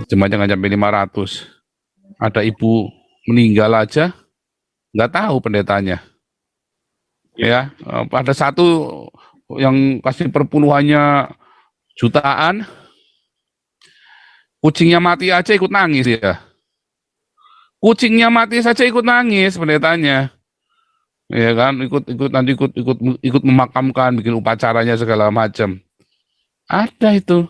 Jemaatnya nggak sampai 500. Ada ibu meninggal aja, nggak tahu pendetanya. Ya, ada satu yang kasih perpuluhannya jutaan, kucingnya mati aja ikut nangis ya. Kucingnya mati saja ikut nangis pendetanya. Ya kan, ikut memakamkan, bikin upacaranya segala macam. Ada itu,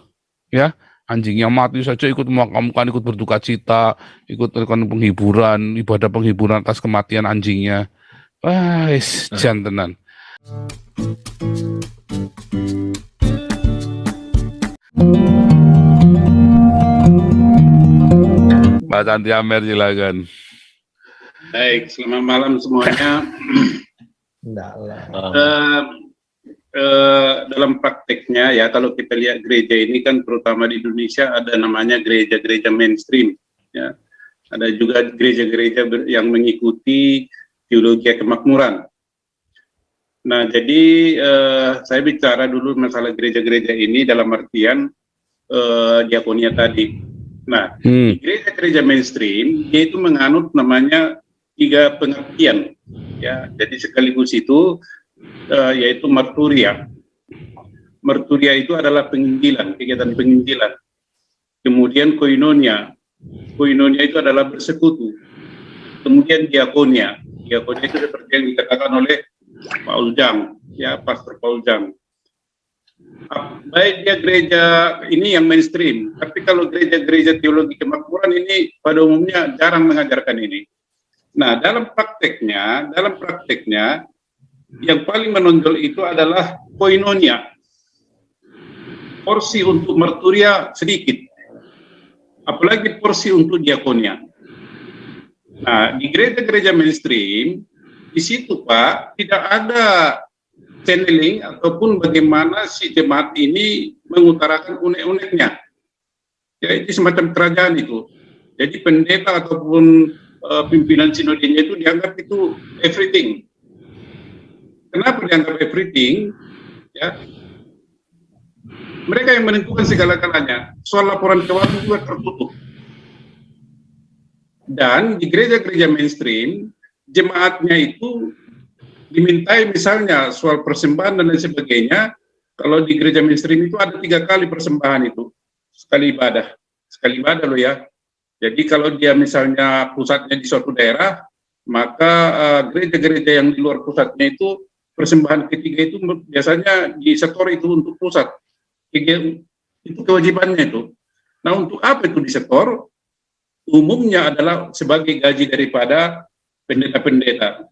ya. Anjingnya mati saja ikut memakamkan, ikut berduka cita, ikut penghiburan, ibadah penghiburan atas kematian anjingnya. Wah, jan tenan. Mbak Santi Amer, silakan. Baik, selamat malam semuanya. Dalam prakteknya ya, kalau kita lihat gereja ini kan terutama di Indonesia ada namanya gereja-gereja mainstream. Ya. Ada juga gereja-gereja yang mengikuti teologi kemakmuran. Nah, jadi saya bicara dulu masalah gereja-gereja ini dalam artian diakonia tadi. Nah, di gereja-gereja mainstream dia itu menganut namanya 3 pengertian, ya. Jadi sekaligus itu yaitu marturia. Marturia itu adalah penginjilan, kegiatan penginjilan. Kemudian koinonia. Koinonia itu adalah bersekutu. Kemudian diakonia. Diakonia itu seperti yang dikatakan oleh Paul Jang, ya, Pastor Paul Jang. Baik dia gereja ini yang mainstream, tapi kalau gereja-gereja teologi kemakmuran ini pada umumnya jarang mengajarkan ini. Nah, dalam prakteknya yang paling menonjol itu adalah koinonia. Porsi untuk marturia sedikit, apalagi porsi untuk diakonia. Nah, di gereja-gereja mainstream, di situ Pak, tidak ada channeling ataupun bagaimana si jemaat ini mengutarakan unek-uneknya. Ya, itu semacam kerajaan itu. Jadi pendeta ataupun pimpinan sinodenya itu dianggap itu everything. Kenapa dianggap everything? Ya, mereka yang menentukan segala-galanya. Soal laporan keuangan juga tertutup. Dan di gereja-gereja mainstream, jemaatnya itu dimintai misalnya soal persembahan dan lain sebagainya. Kalau di gereja mainstream itu ada 3 kali persembahan itu, sekali ibadah loh ya. Jadi kalau dia misalnya pusatnya di suatu daerah, maka gereja-gereja yang di luar pusatnya itu persembahan ketiga itu biasanya disetor itu untuk pusat. Itu kewajibannya itu. Nah, untuk apa itu disetor? Umumnya adalah sebagai gaji daripada pendeta-pendeta.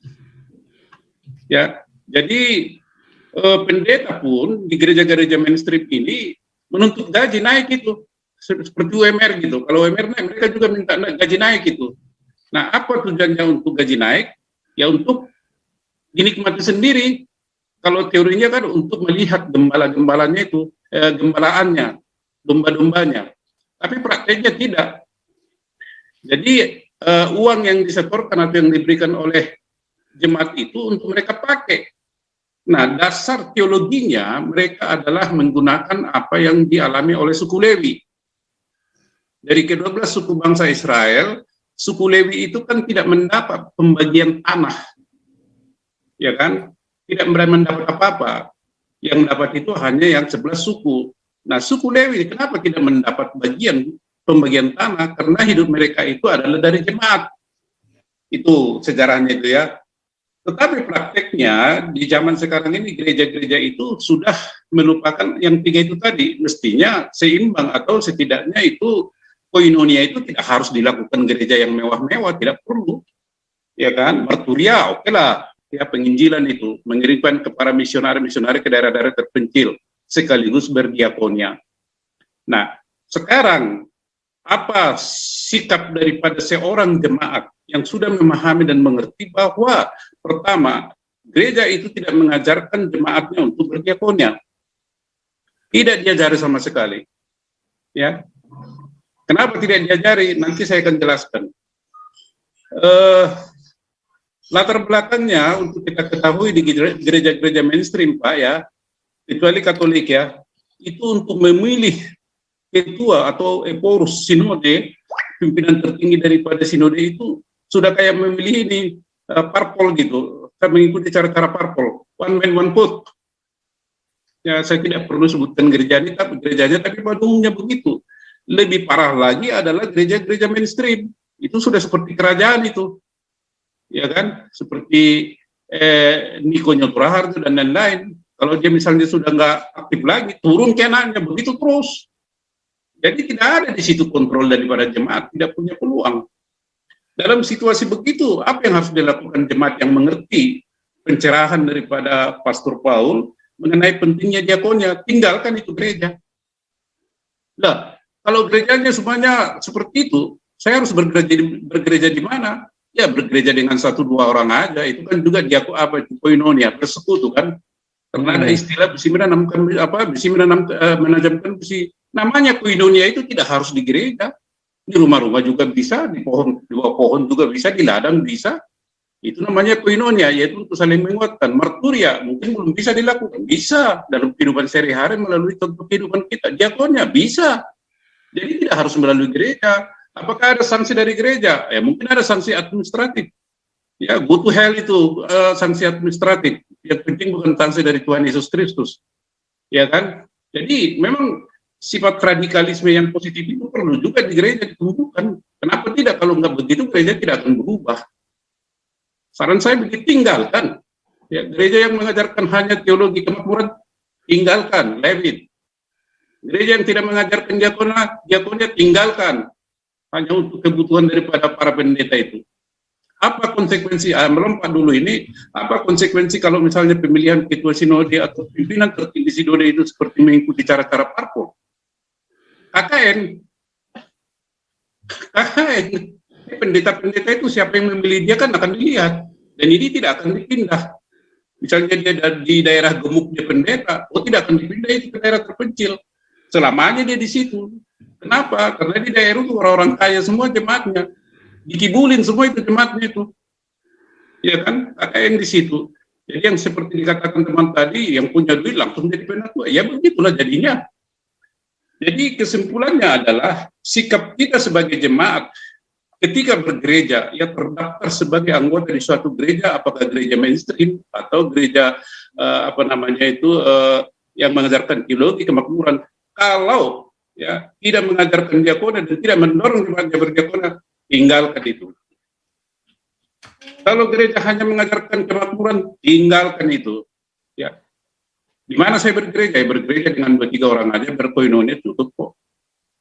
Ya, jadi pendeta pun di gereja-gereja mainstream ini menuntut gaji naik itu, seperti UMR gitu. Kalau UMR naik, mereka juga minta gaji naik itu. Nah, apa tujuannya untuk gaji naik? Ya untuk dinikmati sendiri. Kalau teorinya kan untuk melihat gembala-gembalanya itu, gembalaannya, domba-dombanya. Tapi prakteknya tidak. Jadi uang yang disetorkan atau yang diberikan oleh jemaat itu untuk mereka pakai. Nah, dasar teologinya mereka adalah menggunakan apa yang dialami oleh suku Lewi. Dari ke-12 suku bangsa Israel, suku Lewi itu kan tidak mendapat pembagian tanah. Ya kan? Tidak mendapat apa-apa. Yang dapat itu hanya yang 11 suku. Nah, suku Lewi kenapa tidak mendapat pembagian tanah? Karena hidup mereka itu adalah dari jemaat. Itu sejarahnya itu ya. Tetapi prakteknya di zaman sekarang ini gereja-gereja itu sudah melupakan yang 3 itu tadi. Mestinya seimbang atau setidaknya itu koinonia itu tidak harus dilakukan gereja yang mewah-mewah, tidak perlu. Ya kan? Marturia, oke lah. Ya, penginjilan itu mengirimkan ke para misionari-misionari ke daerah-daerah terpencil sekaligus berdiakonia. Nah, sekarang apa sikap daripada seorang jemaat yang sudah memahami dan mengerti bahwa pertama, gereja itu tidak mengajarkan jemaatnya untuk berdiakonia. Tidak diajari sama sekali. Ya. Kenapa tidak diajari? Nanti saya akan jelaskan. Latar belakangnya untuk kita ketahui di gereja-gereja mainstream, Pak, ya, kecuali Katolik ya, itu untuk memilih ketua atau eporus sinode, pimpinan tertinggi daripada sinode itu sudah kayak memilih ini parpol gitu, saya mengikuti cara-cara parpol, one man one vote. Ya, saya tidak perlu sebutkan gerejanya, tapi pada umumnya begitu. Lebih parah lagi adalah gereja-gereja mainstream, itu sudah seperti kerajaan itu, ya kan, seperti Niko Nyotraharto dan lain-lain. Kalau dia misalnya sudah nggak aktif lagi, turun ke anaknya, begitu terus. Jadi tidak ada di situ kontrol daripada jemaat, tidak punya peluang. Dalam situasi begitu, apa yang harus dilakukan jemaat yang mengerti pencerahan daripada Pastor Paul mengenai pentingnya diakonnya? Tinggalkan itu gereja. Lah, kalau gerejanya semuanya seperti itu, saya harus bergereja di mana? Ya bergereja dengan 1-2 orang aja, itu kan juga koinonia, persekutu kan. Karena ada istilah besi menajamkan besi. Namanya koinonia itu tidak harus di gereja. Di rumah-rumah juga bisa, di bawah pohon juga bisa, di ladang bisa. Itu namanya koinonia, yaitu untuk saling menguatkan. Marturia mungkin belum bisa dilakukan, bisa dalam kehidupan sehari-hari melalui contoh kehidupan kita. Diakonnya bisa. Jadi tidak harus melalui gereja. Apakah ada sanksi dari gereja? Ya mungkin ada sanksi administratif. Ya, go to hell itu sanksi administratif. Yang penting bukan sanksi dari Tuhan Yesus Kristus. Ya kan? Jadi memang sifat radikalisme yang positif itu perlu juga di gereja ditumbuhkan. Kenapa tidak? Kalau nggak begitu gereja tidak akan berubah. Saran saya begitu, tinggalkan. Ya, gereja yang mengajarkan hanya teologi kemakmuran, tinggalkan, leave it. Gereja yang tidak mengajarkan diakonia, tinggalkan. Hanya untuk kebutuhan daripada para pendeta itu. Apa konsekuensi, melompat dulu ini, apa konsekuensi kalau misalnya pemilihan ketua sinode atau pimpinan tertinggi sinode itu seperti mengikuti cara-cara parpol? KKN, pendeta-pendeta itu siapa yang memilih dia kan akan dilihat, dan ini tidak akan dipindah. Misalnya dia di daerah gemuk dia pendeta, tidak akan dipindah itu ke daerah terpencil. Selamanya dia di situ. Kenapa? Karena di daerah itu orang-orang kaya semua jemaatnya. Dikibulin semua itu jemaatnya itu. Ya kan? KKN di situ. Jadi yang seperti dikatakan teman tadi, yang punya duit langsung jadi penatua. Ya begitulah jadinya. Jadi kesimpulannya adalah sikap kita sebagai jemaat ketika bergereja, ya terdaftar sebagai anggota di suatu gereja, apakah gereja mainstream atau gereja yang mengajarkan teologi kemakmuran. Kalau ya tidak mengajarkan diakonia dan tidak mendorong jemaatnya berdiakonia, tinggalkan itu. Kalau gereja hanya mengajarkan kemakmuran, tinggalkan itu. Ya, di mana saya bergereja? Bergereja dengan 2-3 orang aja, berkoinonia cukup kok.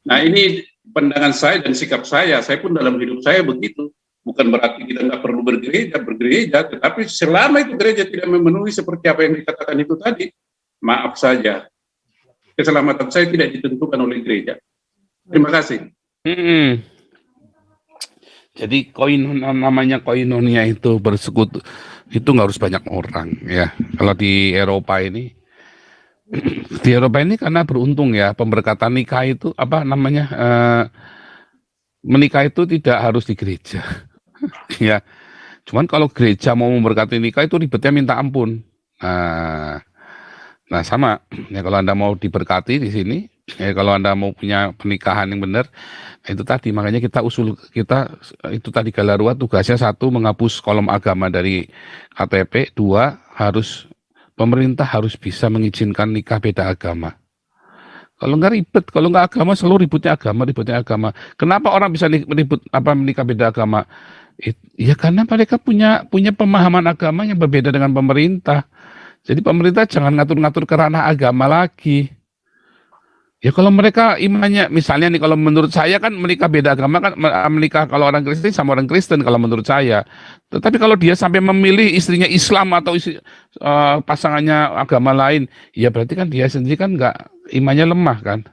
Nah ini pandangan saya dan sikap saya pun dalam hidup saya begitu. Bukan berarti kita nggak perlu bergereja, tetapi selama itu gereja tidak memenuhi seperti apa yang dikatakan itu tadi, maaf saja. Keselamatan saya tidak ditentukan oleh gereja. Terima kasih. Jadi namanya koinonia itu bersekutu, itu nggak harus banyak orang ya. Kalau di Eropa ini karena beruntung ya, pemberkatan nikah itu menikah itu tidak harus di gereja. Ya, cuman kalau gereja mau memberkati nikah itu ribetnya minta ampun. Nah sama ya, kalau Anda mau diberkati di sini, ya kalau Anda mau punya pernikahan yang benar, itu tadi makanya kita itu tadi Galarua tugasnya 1 menghapus kolom agama dari KTP, 2 pemerintah harus bisa mengizinkan nikah beda agama. Kalau nggak ribet, kalau nggak agama selalu ributnya agama. Kenapa orang bisa menikah beda agama? Ya karena mereka punya pemahaman agama yang berbeda dengan pemerintah. Jadi pemerintah jangan ngatur-ngatur ke ranah agama lagi. Ya kalau mereka imannya, misalnya nih, kalau menurut saya kan menikah beda agama kan menikah kalau orang Kristen sama orang Kristen kalau menurut saya. Tetapi kalau dia sampai memilih istrinya Islam atau pasangannya agama lain, ya berarti kan dia sendiri kan imannya lemah kan.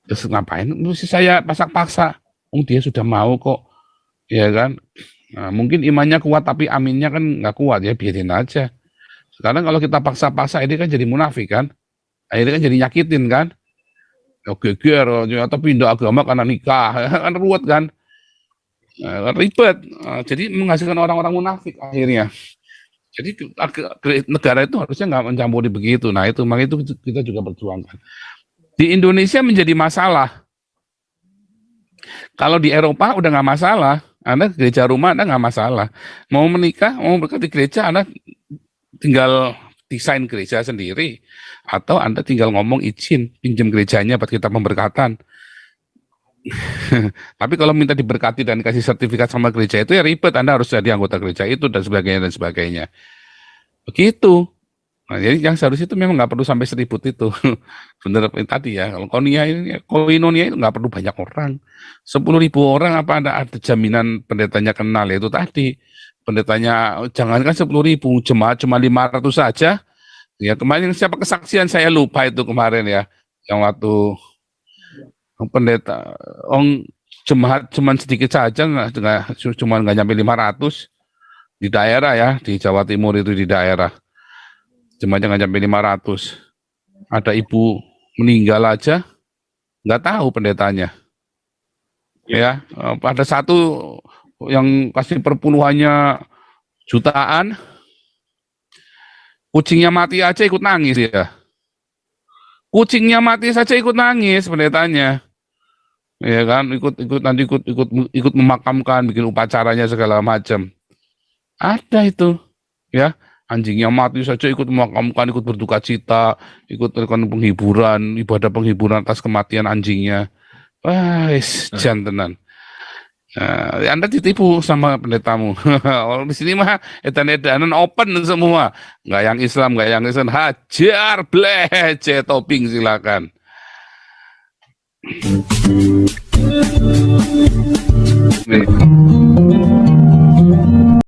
Terus ngapain mesti saya paksa-paksa? Dia sudah mau kok, ya kan. Nah, mungkin imannya kuat tapi aminnya kan nggak kuat, ya biarin aja. Sekarang kalau kita paksa-paksa ini kan jadi munafik kan, akhirnya kan jadi nyakitin kan. Oke, atau pindah agama karena nikah, kan ruwet kan, ribet. Jadi menghasilkan orang-orang munafik akhirnya. Jadi negara itu harusnya nggak mencampuri begitu. Nah itu makanya itu kita juga perjuangkan. Di Indonesia menjadi masalah. Kalau di Eropa udah nggak masalah, Anda ke gereja rumah Anda nggak masalah. Mau menikah, mau berkat di gereja, Anda tinggal desain gereja sendiri, atau Anda tinggal ngomong izin, pinjam gerejanya buat kita pemberkatan. Tapi kalau minta diberkati dan kasih sertifikat sama gereja itu ya ribet, Anda harus jadi anggota gereja itu dan sebagainya dan sebagainya. Begitu. Nah, jadi yang seharusnya itu memang nggak perlu sampai seribut itu. Bener tadi ya, kalau koinonia itu nggak perlu banyak orang. 10.000 orang apa ada jaminan pendetanya kenal ya itu tadi. Pendetanya jangankan 10.000, jemaat cuma 500 saja. Ya kemarin siapa kesaksian saya lupa itu kemarin ya, yang waktu pendeta, jemaat cuma sedikit saja, cuma nggak nyampe 500 di daerah ya, di Jawa Timur itu di daerah. Jemaatnya nggak sampai 500. Ada ibu meninggal aja, nggak tahu pendetanya. Ya, ada satu yang kasih perpuluhannya jutaan, kucingnya mati aja ikut nangis ya. Kucingnya mati saja ikut nangis pendetanya. Ya kan, ikut memakamkan, bikin upacaranya segala macam. Ada itu, ya. Anjingnya mati saja ikut memakamkan, ikut berduka cita, ikut penghiburan, ibadah penghiburan atas kematian anjingnya. Wah, jantenan. Nah, Anda ditipu sama pendetamu. Orang di sini mah edan-edanan open semua. Nggak yang Islam, nggak yang Islam. Hajar, blece, topping silakan. Nih.